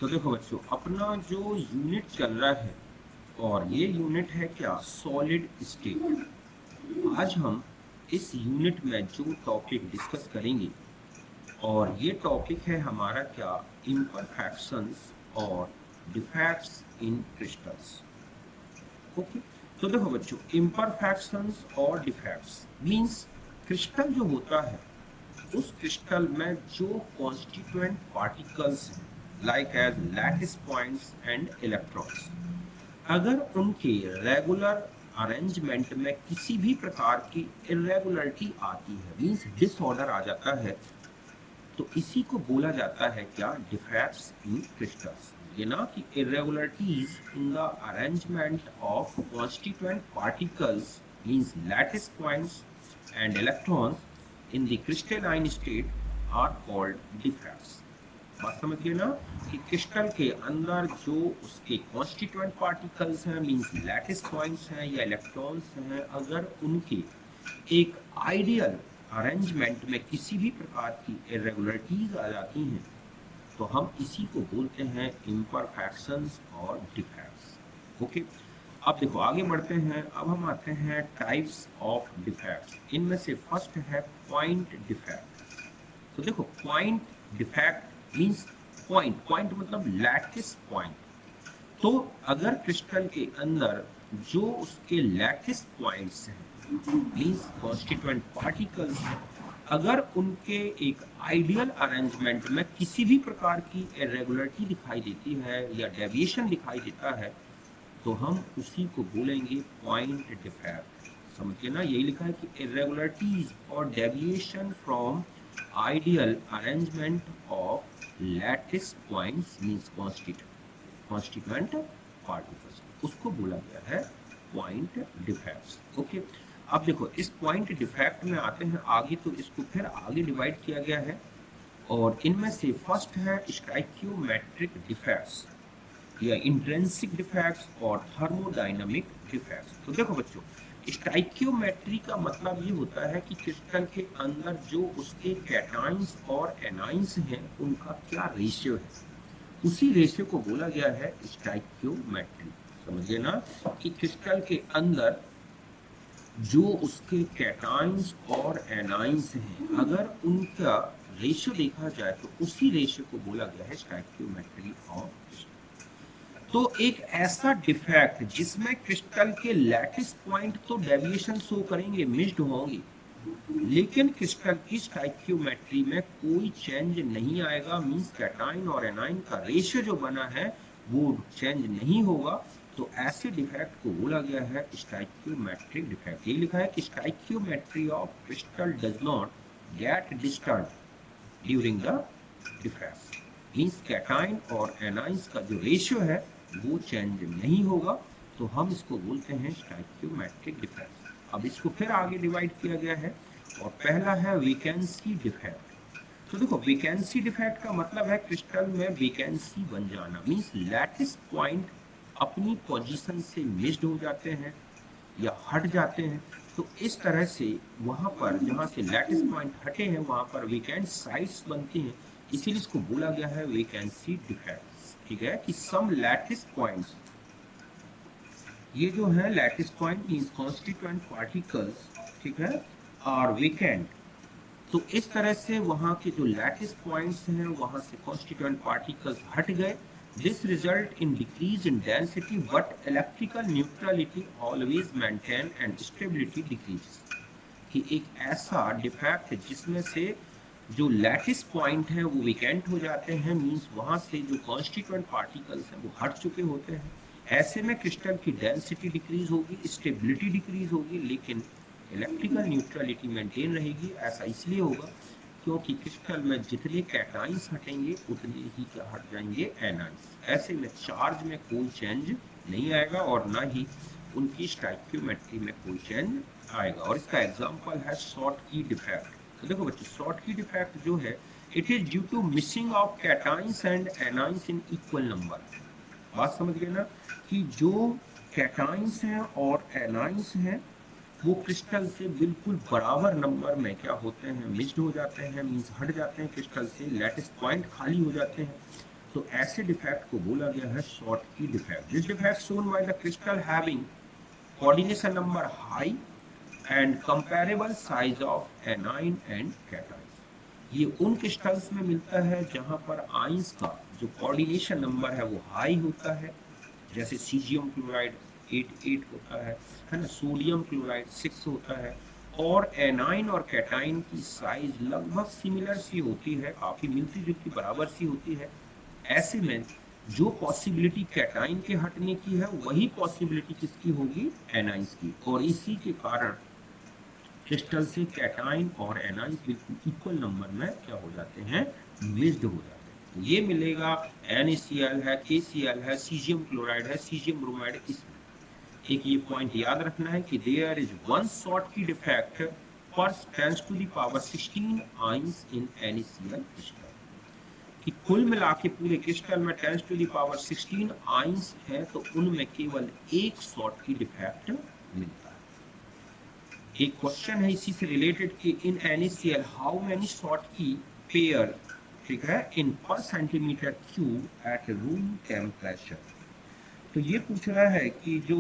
तो देखो बच्चों, अपना जो यूनिट चल रहा है और ये यूनिट है क्या, सॉलिड स्टेट। आज हम इस यूनिट में जो टॉपिक डिस्कस करेंगे और ये टॉपिक है हमारा क्या, इम्परफेक्शंस और डिफेक्ट्स इन क्रिस्टल्स। ओके। तो देखो बच्चों, इम्परफेक्शंस और डिफेक्ट्स मींस क्रिस्टल जो होता है, उस क्रिस्टल में जो कॉन्स्टिट्यूएंट पार्टिकल्स हैं like as lattice points and electrons, अगर उनके रेगुलर अरेंजमेंट में किसी भी प्रकार की इरेगुलरिटी आती है, मींस डिसऑर्डर आ जाता है, तो इसी को बोला जाता है क्या, डिफेक्ट्स इन क्रिस्टल्स। ये ना कि irregularities in the arrangement of constituent particles means lattice points and electrons in the crystalline state are called defects. बात समझिए ना कि क्रिस्टल के अंदर जो उसके कॉन्स्टिट्यूएंट पार्टिकल्स हैं मींस लैटिस पॉइंट्स हैं या इलेक्ट्रॉन्स हैं, अगर उनके एक आइडियल अरेंजमेंट में किसी भी प्रकार की इरेगुलरिटीज आ जाती हैं, तो हम इसी को बोलते हैं इम्परफेक्शंस और डिफेक्ट्स। ओके। अब देखो आगे बढ़ते हैं। अब हम आते हैं टाइप्स ऑफ डिफेक्ट्स। इनमें से फर्स्ट है पॉइंट डिफेक्ट। तो देखो, point defect means point, point मतलब लैटिस पॉइंट। तो अगर क्रिस्टल के अंदर जो उसके लैटिस पॉइंट्स हैं मींस कॉन्स्टिट्यूएंट पार्टिकल्स हैं, अगर उनके एक आइडियल अरेंजमेंट में किसी भी प्रकार की इरेगुलरिटी दिखाई देती है या डेविएशन दिखाई देता है, तो हम उसी को बोलेंगे पॉइंट डिफेक्ट। समझिए ना, यही लिखा है कि इरेगुलरिटीज और deviation from ideal arrangement of lattice points means constituent particles, उसको बोला गया है पॉइंट डिफेक्ट्स। ओके। अब देखो, इस पॉइंट डिफेक्ट में आते हैं आगे, तो इसको फिर आगे डिवाइड किया गया है और इनमें से फर्स्ट है स्टाइकियोमेट्रिक डिफेक्ट्स या इंट्रिंसिक डिफेक्ट्स और थर्मोडायनामिक डिफेक्ट्स। तो देखो बच्चों, स्टाइकियोमेट्री का मतलब ये होता है कि क्रिस्टल के अंदर जो उसके कैटाइंस और एनाइंस हैं उनका क्या रेशियो है, उसी रेशियो को बोला गया है स्टाइकियोमेट्री। समझिए ना कि क्रिस्टल के अंदर जो उसके कैटाइंस और एनाइंस हैं, अगर उनका रेशियो देखा जाए तो उसी रेशियो को बोला गया है स्टाइकियोमेट्री ऑफ। तो एक ऐसा डिफेक्ट जिसमें क्रिस्टल के लैटिस पॉइंट तो डेविएशन शो करेंगे, मिस्ड होंगे, लेकिन क्रिस्टल की स्टाइकियोमेट्री में कोई चेंज नहीं आएगा, मींस कैटाइन और एनाइन का रेशियो जो बना है वो चेंज नहीं होगा, तो ऐसे डिफेक्ट को बोला गया है स्टाइकियोमेट्रिक डिफेक्ट। ये लिखा है कि stoichiometry of crystal does not get disturb during the defect, means cation और एनाइंस का जो रेशियो है वो चेंज नहीं होगा, तो हम इसको बोलते हैं स्टाइकियोमेट्रिक डिफेक्ट। अब इसको फिर आगे डिवाइड किया गया है और पहला है वेकेंसी डिफेक्ट। तो देखो, वेकेंसी डिफेक्ट का मतलब है क्रिस्टल में वेकेंसी बन जाना, मींस लैटिस पॉइंट अपनी पोजीशन से मिस्ड हो जाते हैं या हट जाते हैं। तो इस तरह से वहां पर जहां से लैटिस पॉइंट हटे हैं वहां पर वेकेंट साइट्स बनती हैं, इसीलिए इसको बोला गया है वेकेंसी डिफेक्ट। ठीक है कि सम लैटिस पॉइंट्स, ये जो है lattice point means constituent particles, ठीक है, आर वेकेंट। तो इस तरह से वहां के जो लैटिस पॉइंट्स हैं वहां से कॉन्स्टिट्यूएंट पार्टिकल्स हट गए। This result in decrease in density but electrical neutrality always maintain and stability decrease. कि एक ऐसा डिफेक्ट जिसमें से जो लैटिस पॉइंट है वो वेकेंट हो जाते हैं, मींस वहां से जो कॉन्स्टिट्यूएंट पार्टिकल्स हैं वो हट चुके होते हैं। ऐसे में क्रिस्टल की डेंसिटी डिक्रीज होगी, स्टेबिलिटी डिक्रीज होगी, लेकिन इलेक्ट्रिकल न्यूट्रलिटी मेंटेन रहेगी। ऐसा इसलिए होगा क्योंकि क्रिस्टल में जितने कैटाइंस हटेंगे उतने ही क्या हट जाएंगे, एनाइंस। ऐसे में चार्ज में कोई चेंज नहीं आएगा और ना ही उनकी स्टाइकियोमेट्री में कोई चेंज आएगा। और इसका एग्जांपल है शॉर्ट की डिफेक्ट। तो देखो बच्चों, शॉर्ट की डिफेक्ट जो है, it is due to missing of cations and anions in equal number. बात समझ गए ना कि जो कैटाइंस हैं और एनाइंस हैं वो क्रिस्टल से बिल्कुल बराबर नंबर में क्या होते हैं, मिक्स्ड हो जाते हैं, मींस हट जाते हैं क्रिस्टल से, लैटिस पॉइंट खाली हो जाते हैं। तो ऐसे डिफेक्ट को बोला गया है Schottky defect. This defect shown by the crystal having coordination number high and comparable size of anion and cations. ये उन क्रिस्टल्स में मिलता है जहां पर आइंस का जो कोऑर्डिनेशन नंबर है वो हाई होता है, जैसे सीजियम क्लोराइड 8 होता है ना, सोडियम क्लोराइड 6 होता है, और एनाइन और कैटाइन की साइज लगभग सिमिलर सी होती है, काफी मिलती जुलती बराबर सी होती है। ऐसे में जो पॉसिबिलिटी कैटाइन के हटने की है वही पॉसिबिलिटी किसकी होगी, एनाइंस की, और इसी के कारण क्रिस्टल से कैटाइन और एनाइन बिल्कुल इक्वल नंबर में क्या हो जाते हैं, मिक्स्ड हो जाते हैं। तो ये मिलेगा NaCl है, KCl है, सीजियम क्लोराइड है, सीजियम ब्रोमाइड। इसमें एक ये पॉइंट याद रखना है कि there is one Schottky defect per 10 to the power 16 ions in NaCl crystal, कि कुल मिला के पूरे क्रिस्टल में 10 टू द पावर 16 आइंस है, तो उनमें केवल एक शॉर्टकी डिफेक्ट मिलता है। एक क्वेश्चन है इसी से रिलेटेड कि इन NaCl how many Schottky pair, ठीक है, इन पर centimetre cube at room temperature. तो ये पूछ रहा है कि जो,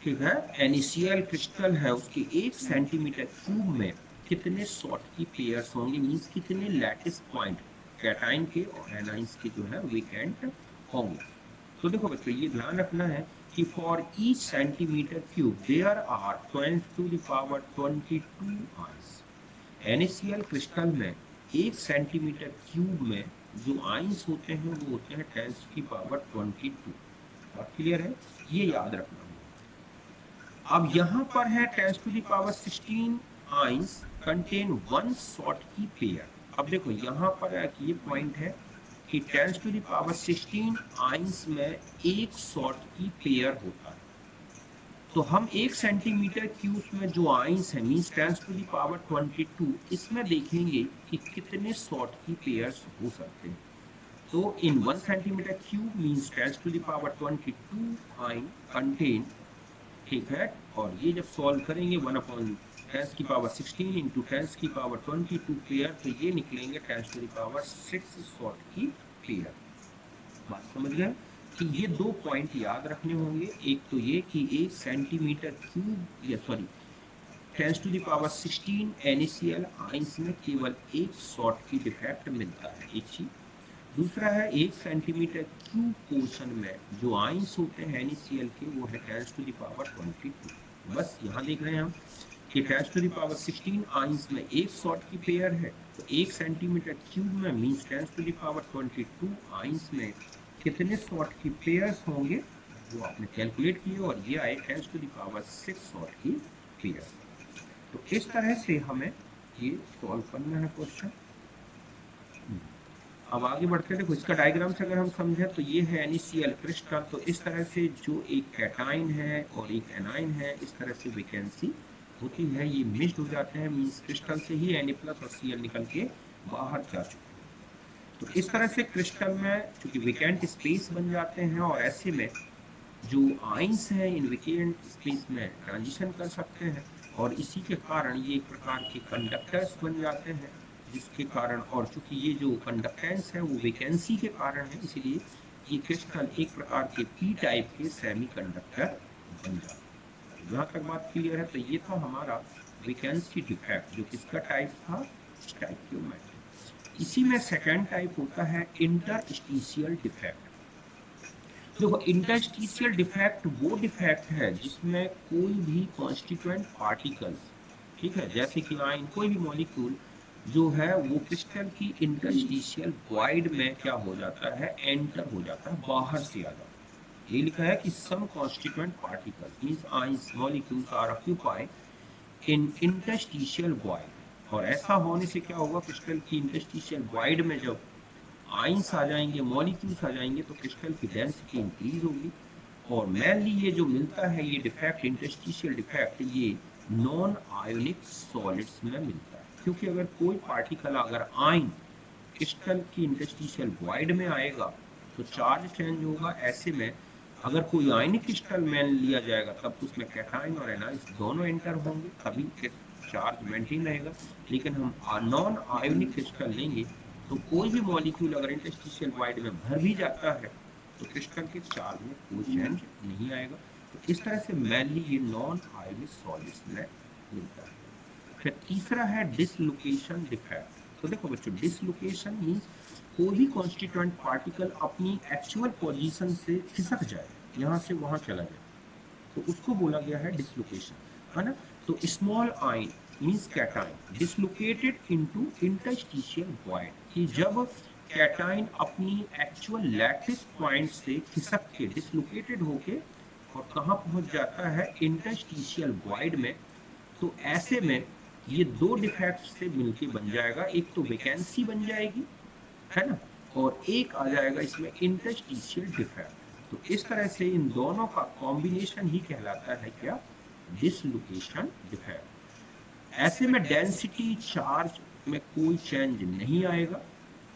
ठीक है, NaCl क्रिस्टल है उसके 1 सेंटीमीटर क्यूब में कितने शॉर्टकी पेयर्स होंगे, मींस कितने लैटिस पॉइंट कैटाइन के और एनाइंस के जो है वेकेंट होंगे। तो देखो बच्चों ये ध्यान रखना है कि for each centimetre cube there are 12 to the power 22 ions. NaCl crystal में 1 सेंटीमीटर क्यूब में जो आइंस होते हैं वो होते हैं 10 की पावर 22। और क्लियर है, ये याद रखना है। अब यहाँ पर है 10 to the power 16 ions contain one Schottky pair. अब देखो यहाँ पर एक ये पॉइंट है कि 10 टू द पावर 16 आइंस में एक शॉर्टकी पेयर होता है। तो हम 1 सेंटीमीटर क्यूब में जो आइंस है मींस 10 टू द पावर 22, इसमें देखेंगे कि कितने शॉर्टकी पेयर्स हो सकते हैं। तो in 1 centimetre cube means 10 to the power 22 ion contain, ठीक है, और ये जब सॉल्व करेंगे 1/10 की पावर 16 इंटू 10 की पावर 22 पेयर, तो ये निकलेंगे 10 to the power 6 Schottky pair. बात समझ गए कि ये 2 पॉइंट याद रखने होंगे। एक तो ये कि 1 सेंटीमीटर क्यूब, या sorry 10 to the power 16 NaCl ions में केवल एक शॉर्टकी डिफेक्ट मिलता है, एक चीज। दूसरा है 1 सेंटीमीटर क्यूब पोर्शन में जो आइंस होते हैं NaCl के वो है 10 टू द पावर 22। बस यहाँ देख रहे हैं हम कि 10 टू द पावर 16 आइंस में एक शॉर्टकी पेयर है, तो 1 सेंटीमीटर क्यूब में means 10 to the power 22 ions में कितने शॉर्टकी पेयर्स होंगे जो आपने कैलकुलेट किए, और ये आए 10 to the power 6 Schottky pair. तो इस तरह से हमें ये सॉल्व करना है क्वेश्चन। अब आगे बढ़ते देखो इसका डायग्राम से अगर हम समझें तो ये है NaCl क्रिस्टल। तो इस तरह से जो एक कैटाइन है और एक एनाइन है, इस तरह से वैकेंसी होती है, ये मिक्स्ड हो जाते हैं, मींस क्रिस्टल से ही Na+ और Cl निकल के बाहर जा चुके हैं। तो इस तरह से क्रिस्टल में चूंकि वैकेंट स्पेस बन जाते हैं, और ऐसे में जो आइंस हैं इन वैकेंट स्पेस में ट्रांजिशन कर सकते हैं, और इसी के कारण ये एक प्रकार के कंडक्टर्स बन जाते हैं, जिसके कारण, और चूंकि ये जो कंडक्टेंस है वो वैकेंसी के कारण है, इसलिए ये क्रिस्टल एक प्रकार के P टाइप के सेमी कंडक्टर बन जाते हैं। जहाँ तक बात क्लियर है, तो ये था हमारा वैकेंसी डिफेक्ट, जो किसका टाइप था, स्टैइकियोमेट्रिक। इसी में सेकेंड टाइप होता है इंटरस्टिशियल डिफेक्ट। देखो इंटरस्टिशियल डिफेक्ट वो डिफेक्ट है जिसमें कोई भी कॉन्स्टिट्यूएंट पार्टिकल्स, ठीक है, जैसे कि आयन, कोई भी मॉलिक्यूल जो है वो क्रिस्टल की इंटरस्टिशियल वॉइड में क्या हो जाता है, एंटर हो जाता है, बाहर से आ जाता है। ये लिखा है कि some constituent particles means ions molecules are occupied in interstitial void. और ऐसा होने से क्या होगा, क्रिस्टल की इंटरस्टिशियल वॉइड में जब आइंस आ जाएंगे, मॉलिक्यूल्स आ जाएंगे, तो क्रिस्टल की डेंसिटी इंक्रीज होगी। और मेनली ये जो मिलता है ये डिफेक्ट, इंटरस्टिशियल डिफेक्ट, ये नॉन आयोनिक सॉलिड्स में मिलता है। क्योंकि अगर कोई पार्टिकल, अगर आयन क्रिस्टल की इंटरस्टिशियल वॉइड में आएगा तो चार्ज चेंज होगा। ऐसे में अगर कोई आयनिक क्रिस्टल में लिया जाएगा तब तो उसमें कैटाइन और एनाइंस दोनों एंटर होंगे, तभी चार्ज मेंटेन रहेगा। लेकिन हम नॉन आयोनिक क्रिस्टल लेंगे तो कोई भी मॉलिक्यूल अगर इंटरस्टिशियल वॉइड में भर भी जाता है तो क्रिस्टल के चार्ज में कोई चेंज नहीं आएगा। तो इस तरह से मेनली ये नॉन आयनिक सॉलिड्स में मिलता है। फिर तीसरा है डिसलोकेशन डिफेक्ट। तो देखो बच्चों, डिसलोकेशन मीन्स कोई भी कॉन्स्टिट्यूएंट पार्टिकल अपनी एक्चुअल पोजीशन से खिसक जाए, यहाँ से वहां चला जाए, तो उसको बोला गया है डिसलोकेशन, है ना। तो स्मॉल आइन means cation dislocated into interstitial void, कि जब कैटाइन अपनी एक्चुअल लैटिस पॉइंट से खिसक के डिसलोकेटेड होके और कहाँ पहुंच जाता है, इंटरस्टिशियल वॉइड में। तो ऐसे में ये दो डिफेक्ट से मिलके बन जाएगा, एक तो वैकेंसी बन जाएगी, है ना, और एक आ जाएगा इसमें इंटरस्टिशियल डिफेक्ट। तो इस तरह से इन दोनों का कॉम्बिनेशन ही कहलाता है क्या, डिसलोकेशन डिफेक्ट। ऐसे में डेंसिटी चार्ज में कोई चेंज नहीं आएगा,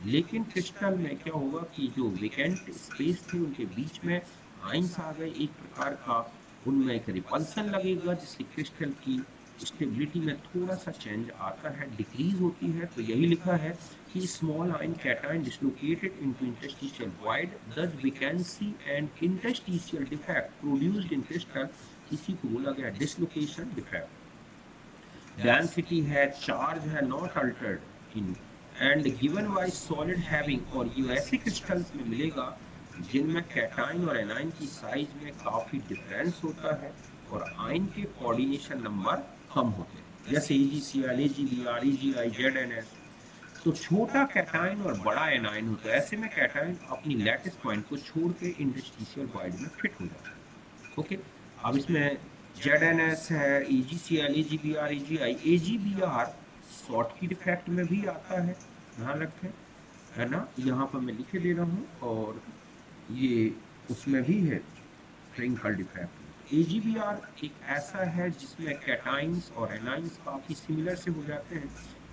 लेकिन क्रिस्टल में क्या होगा कि जो वेकेंट स्पेस थे उनके बीच में आइंस आ गए एक प्रकार का, उनमें एक रिपल्सन लगेगा जिससे क्रिस्टल की स्टेबिलिटी में थोड़ा सा चेंज आता है, डिक्रीज होती है। तो यही लिखा है कि small ion cation dislocated into interstitial void, thus vacancy and interstitial defect produced in crystal, इसी को बोला गया डिसलोकेशन डिफेक्ट। डेंसिटी है, चार्ज है not altered in and given by solid having, और ये ऐसे क्रिस्टल्स में मिलेगा जिनमें कैटाइन और एनाइन की साइज में काफी डिफरेंस होता है और आयन के कोऑर्डिनेशन नंबर कम होते हैं, जैसे AgCl, AgBr, AgI, ZnS। तो छोटा कैटाइन और बड़ा एनाइन होता है, ऐसे में कैटाइन अपनी लैटिस पॉइंट को छोड़ के इंटरस्टिशियल वॉइड में फिट हो जाता है। ओके, अब इसमें ZnS है, AgCl, AgBr, AgI, AgBr short की डिफेक्ट में भी आता है, ध्यान रखें, है ना, यहाँ पर मैं लिखे दे रहा हूँ, और ये उसमें भी है ट्रिंकल डिफेक्ट। AgBr एक ऐसा है जिसमें कैटाइंस और एनाइंस काफी सिमिलर से हो जाते हैं,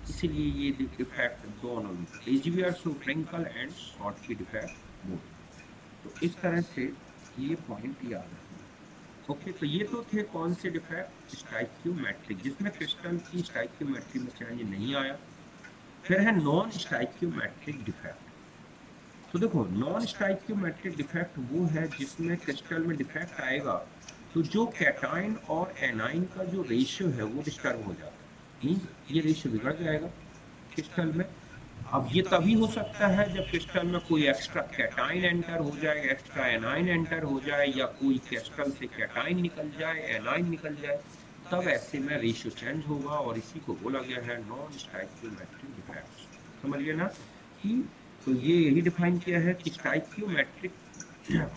इसीलिए ये डिफेक्ट दोनों में AgBr शो ट्रिंकल एंड शॉर्ट की डिफेक्ट बोथ। तो इस तरह से ये पॉइंट याद रखना। ओके, तो ये तो थे कौन से डिफेक्ट, स्टाइक्योमेट्रिक, जिसमें क्रिस्टल की स्टाइक्योमेट्री में चेंज नहीं आया। फिर है नॉन स्टाइक्योमेट्रिक डिफेक्ट। तो देखो, नॉन स्टाइक्योमेट्रिक डिफेक्ट वो है जिसमें क्रिस्टल में डिफेक्ट आएगा तो जो कैटाइन और एनाइन का जो रेशियो है वो डिस्टर्ब हो जाता है, मींस ये रेशियो बिगड़ जाएगा क्रिस्टल में। अब ये तभी हो सकता है जब क्रिस्टल में कोई एक्स्ट्रा कैटाइन एंटर हो जाए, एक्स्ट्रा एनाइन एंटर हो जाए, या कोई क्रिस्टल से कैटाइन निकल जाए, एनाइन निकल जाए, तब ऐसे में रेशियो चेंज होगा, और इसी को बोला गया है नॉन स्टाइक्योमेट्रिक डिफेक्ट। समझ गए ना कि, तो ये यही डिफाइन किया है कि stoichiometric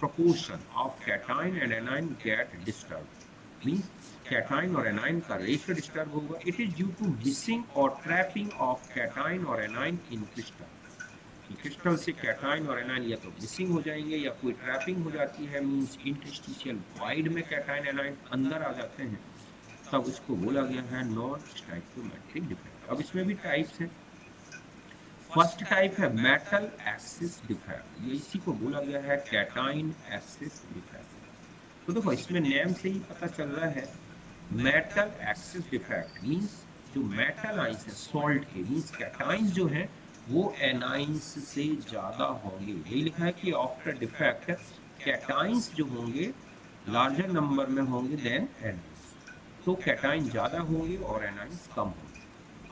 proportion of cation and anion get disturbed, means cation और anion का रेशियो डिस्टर्ब होगा। It is due to missing और ट्रैपिंग ऑफ cation और anion इन क्रिस्टल, क्रिस्टल से कैटाइन और एनाइन या तो मिसिंग हो जाएंगे या कोई ट्रैपिंग हो जाती है, मींस इंटरस्टिशियल वॉइड में कैटाइन एनाइन अंदर आ जाते हैं, तब इसको बोला गया है नॉन स्टाइक्योमेट्रिक डिफेक्ट। अब इसमें भी टाइप्स हैं। फर्स्ट टाइप है मेटल एक्सिस डिफेक्ट, ये इसी को बोला गया है कैटाइन एक्सिस डिफेक्ट। तो देखो, इसमें नेम से ही पता चल रहा है, मेटल एक्सिस डिफेक्ट मींस जो मेटल आइंस है सॉल्ट के, मींस कैटाइंस जो है वो एनाइंस से ज्यादा होंगे। यही लिखा है कि आफ्टर डिफेक्ट कैटाइंस जो होंगे लार्जर नंबर में होंगे देन एनाइंस, तो कैटाइन ज्यादा होंगे और एनाइंस कम होंगे।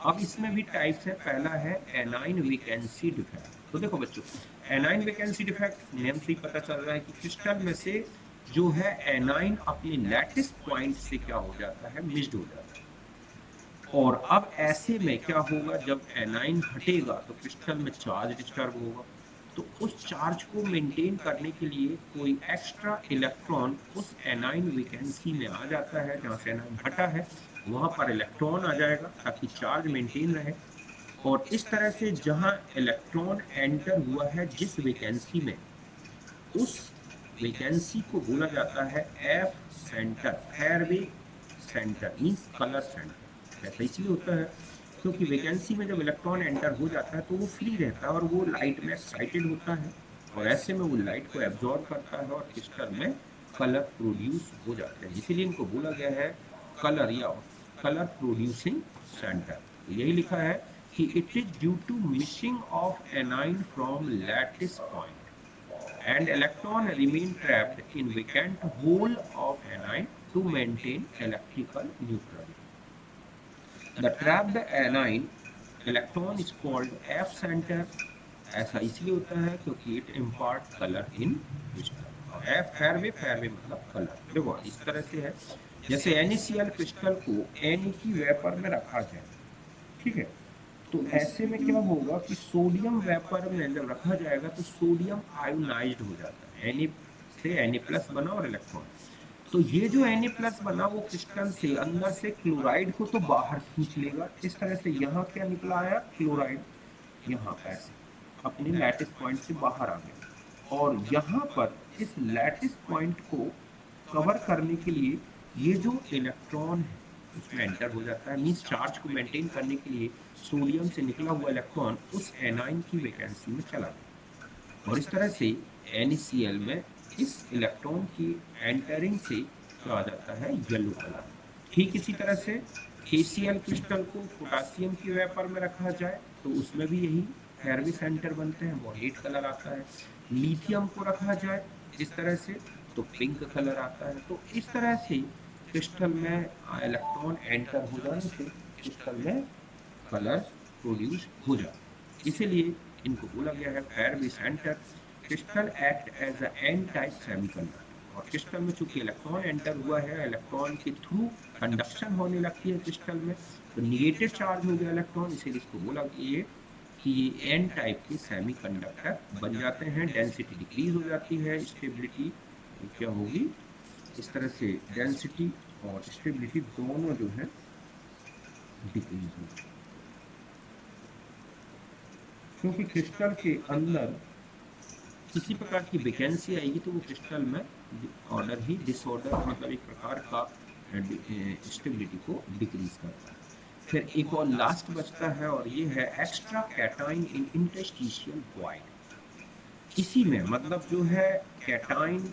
अब इसमें भी टाइप्स है, पहला है एनाइन वैकेंसी डिफेक्ट। तो देखो बच्चों, एनाइन वैकेंसी डिफेक्ट नेम से ही पता चल रहा है कि क्रिस्टल में से जो है एनाइन अपने लैटिस पॉइंट से क्या हो जाता है, मिस्ड हो जाता है। और अब ऐसे में क्या होगा, जब एनाइन हटेगा तो क्रिस्टल में चार्ज डिस्टर्ब होगा, तो उस चार्ज को मेंटेन करने के लिए कोई एक्स्ट्रा इलेक्ट्रॉन उस एनाइन वैकेंसी में आ जाता है, जहाँ से एनाइन हटा है वहां पर इलेक्ट्रॉन आ जाएगा ताकि चार्ज मेंटेन रहे। और इस तरह से जहां इलेक्ट्रॉन एंटर हुआ है जिस वैकेंसी में, उस वैकेंसी को बोला जाता है F centre, fairway centre, means colour centre. ऐसा इसलिए होता है क्योंकि वैकेंसी में जब इलेक्ट्रॉन एंटर हो जाता है तो वो फ्री रहता है और वो लाइट में एक्साइटेड होता है, और ऐसे में वो लाइट को एब्जॉर्ब करता है और क्रिस्टल में कलर प्रोड्यूस हो जाते हैं, इसीलिए इनको बोला गया है कलर या कलर प्रोड्यूसिंग सेंटर। तो यही लिखा है कि it is due to missing of anion from lattice point and electron remain trapped in vacant hole of anion to maintain electrical neutrality. The trapped anion electron is called F center. ऐसा इसलिए होता है क्योंकि it impart colour in crystal. और F फेरवे मतलब colour. देखो इस तरह से है, जैसे NaCl क्रिस्टल को Na की वेपर में रखा जाए, ठीक है, तो ऐसे में क्या होगा कि सोडियम वेपर में जब रखा जाएगा तो सोडियम आयोनाइज्ड हो जाता है, Na से Na प्लस बना और इलेक्ट्रॉन, तो ये जो Na प्लस बना वो क्रिस्टल से अंदर से क्लोराइड को तो बाहर खींच लेगा। इस तरह से यहाँ क्या निकला आया, क्लोराइड यहाँ ऐसे अपने लैटिस पॉइंट से बाहर आ गया, और यहाँ पर इस लैटिस पॉइंट को कवर करने के लिए ये जो इलेक्ट्रॉन है उसमें एंटर हो जाता है। मींस चार्ज को मेंटेन करने के लिए सोडियम से निकला हुआ इलेक्ट्रॉन उस एनाइन की वैकेंसी में चला गया, और इस तरह से NaCl में इस इलेक्ट्रॉन की एंटरिंग से क्या आ जाता है, येलो कलर। ठीक इसी तरह से KCl क्रिस्टल को पोटासियम की वेपर में रखा जाए तो उसमें भी यही फेरवे सेंटर बनते हैं, वॉलेट कलर आता है। लिथियम को रखा जाए इस तरह से तो पिंक कलर आता है। तो इस तरह से क्रिस्टल में इलेक्ट्रॉन एंटर हो जाने से क्रिस्टल में कलर प्रोड्यूस हो जाए, इसीलिए इनको बोला गया है फेरवे centre. Crystal act as a n type semiconductor, और क्रिस्टल में चूंकि इलेक्ट्रॉन एंटर हुआ है, इलेक्ट्रॉन के थ्रू कंडक्शन होने लगती है क्रिस्टल में, तो निगेटिव चार्ज हो गया इलेक्ट्रॉन, इसीलिए इसको बोला कि ये एन टाइप के सेमीकंडक्टर बन जाते हैं। डेंसिटी डिक्रीज हो जाती है, स्टेबिलिटी क्या होगी, इस तरह से डेंसिटी और स्टेबिलिटी दोनों जो है डिक्रीज होगी, क्योंकि क्रिस्टल के अंदर किसी प्रकार की वैकेंसी आएगी तो वो क्रिस्टल में ऑर्डर ही डिसऑर्डर मतलब एक प्रकार का स्टेबिलिटी को डिक्रीज करता है। फिर एक और लास्ट बचता है और ये है एक्स्ट्रा कैटाइन इन इंटरस्टिशियल वॉइड। इसी में मतलब जो है कैटाइन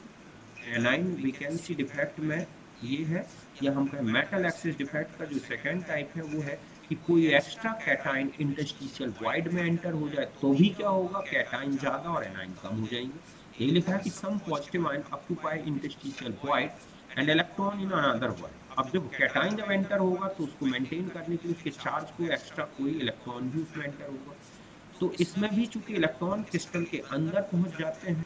एनाइन वैकेंसी डिफेक्ट में ये है, या हम कहें मेटल एक्सिस डिफेक्ट का जो सेकेंड टाइप है वो है कि कोई एक्स्ट्रा कैटाइन इंटरस्टिशियल वॉइड में एंटर हो जाए तो भी क्या होगा, कैटाइन ज्यादा और एनाइन कम हो जाएंगे। यही लिखा है कि some positive ion occupy interstitial void and electron in another void. अब देखो कैटाइन जब एंटर होगा तो उसको मेंटेन करने के लिए उसके चार्ज को एक्स्ट्रा कोई इलेक्ट्रॉन भी उसमें एंटर होगा, तो इसमें भी चूंकि इलेक्ट्रॉन क्रिस्टल के अंदर पहुंच जाते हैं,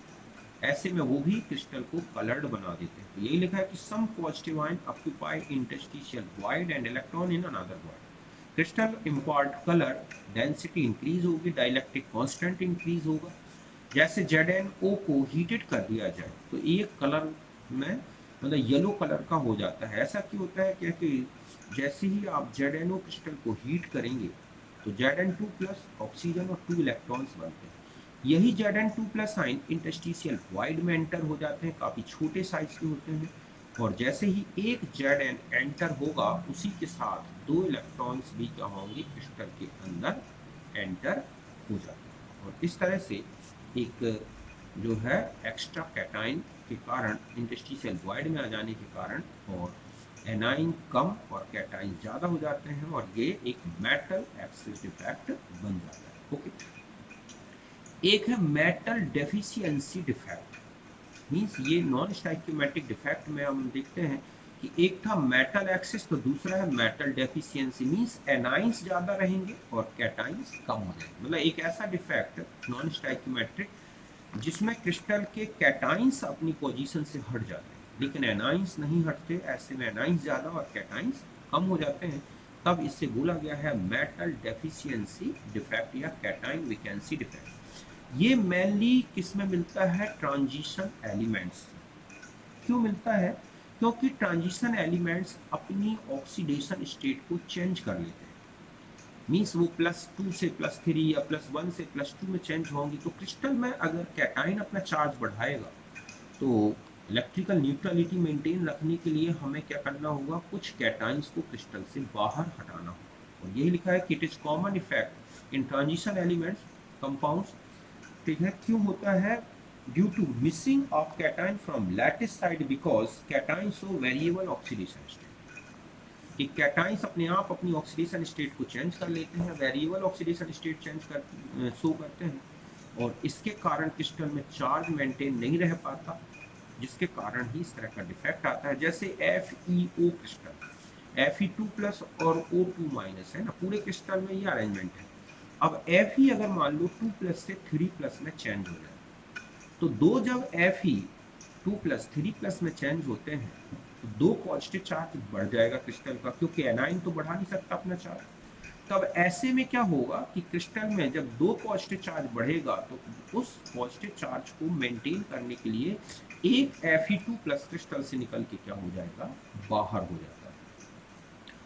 ऐसे में वो भी क्रिस्टल को कलर्ड बना देते हैं। तो यही लिखा है कि some positive ion occupy interstitial void and electron in another void. Crystal impart colour, density increase होगी, डाइलेक्ट्रिक कांस्टेंट इंक्रीज होगा। जैसे ZnO को हीटेड कर दिया जाए तो एक कलर में मतलब येलो कलर का हो जाता है। ऐसा क्यों होता है, क्योंकि जैसे ही आप ZnO क्रिस्टल को हीट करेंगे तो Zn2 प्लस ऑक्सीजन और 2 इलेक्ट्रॉन्स बनते हैं। यही Zn2 plus ion interstitial void में एंटर हो जाते हैं, काफ़ी छोटे साइज के होते हैं, और जैसे ही एक Zn एंटर होगा उसी के साथ 2 इलेक्ट्रॉन्स भी क्या होंगे, क्रिस्टल के अंदर एंटर हो जाते हैं। और इस तरह से एक जो है एक्स्ट्रा कैटाइन के कारण इंटरस्टिशियल वॉइड में आ जाने के कारण और एनाइन कम और कैटाइन ज़्यादा हो जाते हैं, और ये एक मेटल एक्सिस डिफेक्ट बन जाता है। ओके, एक है मेटल डेफिशिएंसी डिफेक्ट। मींस ये नॉन स्टाइकियोमेट्रिक डिफेक्ट में हम देखते हैं कि एक था मेटल एक्सिस तो दूसरा है मेटल डेफिशिएंसी। मींस एनाइंस ज़्यादा रहेंगे और कैटाइंस कम हो जाएंगे। मतलब एक ऐसा डिफेक्ट नॉन स्टाइकियोमेट्रिक जिसमें क्रिस्टल के कैटाइंस अपनी पोजीशन से हट जाते हैं लेकिन एनाइंस नहीं हटते। ऐसे में एनाइंस ज़्यादा और कैटाइंस कम हो जाते हैं, तब इससे बोला गया है मेटल डेफिशिएंसी डिफेक्ट या कैटाइन वैकेंसी डिफेक्ट। ये मेनली किस में मिलता है, ट्रांजिशन एलिमेंट्स। क्यों मिलता है, क्योंकि ट्रांजिशन एलिमेंट्स अपनी ऑक्सीडेशन स्टेट को चेंज कर लेते हैं। मीन्स वो +2 से +3 या +1 से +2 में चेंज होंगी। तो क्रिस्टल में अगर कैटाइन अपना चार्ज बढ़ाएगा तो इलेक्ट्रिकल न्यूट्रलिटी मेंटेन रखने के लिए हमें क्या करना होगा, कुछ कैटाइंस को क्रिस्टल से बाहर हटाना होगा। और यही लिखा है कि it is common effect in transition elements compounds. ठीक है, क्यों होता है, due to missing of cation from lattice side because cation show variable oxidation state. कि कैटाइंस अपने आप अपनी ऑक्सीडेशन स्टेट को चेंज कर लेते हैं, वेरिएबल ऑक्सीडेशन स्टेट चेंज कर शो करते हैं, और इसके कारण क्रिस्टल में चार्ज मेंटेन नहीं रह पाता, जिसके कारण ही इस तरह का डिफेक्ट आता है। जैसे FeO क्रिस्टल, Fe2+ और O2- है ना, पूरे क्रिस्टल में ये अरेंजमेंट है। अब Fe अगर मान लो 2+ से 3+ में चेंज हो जाए, तो दो जब Fe2+, 3+ में चेंज होते हैं तो दो पॉजिटिव चार्ज बढ़ जाएगा क्रिस्टल का, क्योंकि एनाइन तो बढ़ा नहीं सकता अपना चार्ज। तब ऐसे में क्या होगा कि क्रिस्टल में जब दो पॉजिटिव चार्ज बढ़ेगा तो उस पॉजिटिव चार्ज को मेंटेन करने के लिए एक Fe2+ क्रिस्टल से निकल के क्या हो जाएगा, बाहर हो जाता है।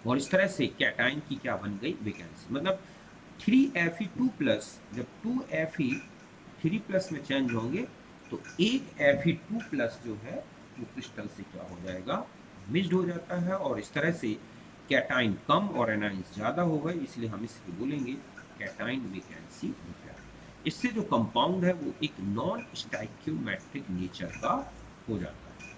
और इस तरह से कैटाइन की क्या बन गई, वैकेंसी। मतलब 3Fe2+, जब 2Fe3+ में चेंज होंगे तो एक Fe2+ जो है वो क्रिस्टल से क्या हो जाएगा, मिक्स्ड हो जाता है, और इस तरह से कैटाइन कम और एनाइंस ज़्यादा हो गए, इसलिए हम इसको बोलेंगे कैटाइन वैकेंसी डिफेक्ट। इससे जो कंपाउंड है वो एक नॉन स्टाइक्योमेट्रिक नेचर का हो जाता है।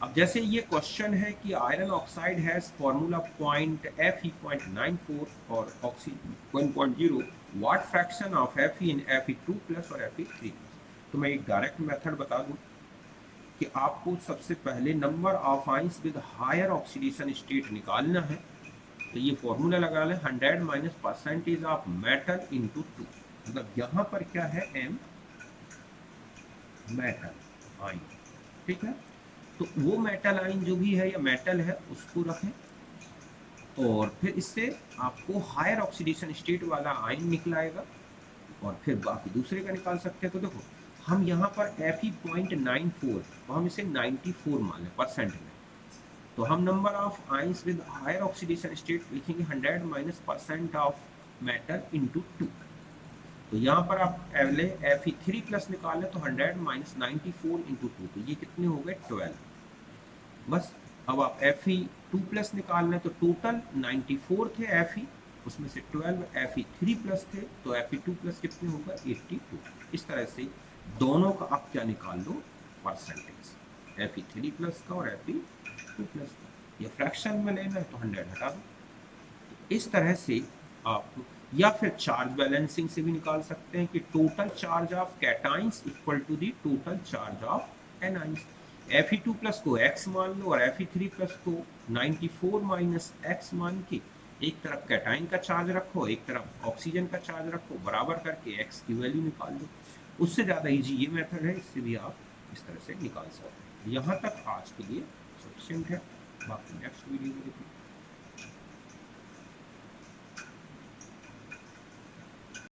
अब जैसे ये क्वेश्चन है कि iron oxide has formula point Fe.94 और oxy 1.0, what fraction of Fe in Fe2+ और Fe3+। तो मैं एक डायरेक्ट मेथड बता दूं कि आपको सबसे पहले number of ions with higher oxidation state निकालना है। तो ये फॉर्मूला लगा लें, 100 minus percentage of metal into 2। मतलब यहाँ पर क्या है, M मेटल आइन, ठीक है। तो वो मेटल आइन जो भी है या मेटल है उसको रखें, और फिर इससे आपको हायर ऑक्सीडेशन स्टेट वाला आइन निकलाएगा, और फिर बाकी दूसरे का निकाल सकते हैं। तो देखो हम यहाँ पर Fe.94, तो हम इसे 94 मान लें परसेंट में, तो हम number of ions with higher oxidation state लिखेंगे 100 minus percent of metal into 2। तो यहाँ पर आप पहले Fe3+ निकालें तो 100 माइनस 94 इंटू 2, तो ये कितने हो गए, 12। बस अब आप Fe2+ निकाल लें तो टोटल 94 थे Fe, उसमें से 12 Fe3+ थे, तो Fe2+ कितने होगा, 82। इस तरह से दोनों का आप क्या निकाल लो, परसेंटेज, Fe3+ का और Fe2+ का। या फ्रैक्शन में लेना है तो 100 हटा दो। इस तरह से आप, या फिर चार्ज बैलेंसिंग से भी निकाल सकते हैं कि total charge of cations equal to the total charge of anions. Fe2+ को x मान लो और Fe3+ को 94 माइनस x मान के एक तरफ कैटाइन का चार्ज रखो, एक तरफ ऑक्सीजन का चार्ज रखो, बराबर करके x की वैल्यू निकाल लो। उससे ज़्यादा इजी ये मेथड है, इससे भी आप इस तरह से निकाल सकते हैं। यहाँ तक आज के लिए सफिशिएंट है, बाकी नेक्स्ट वीडियो में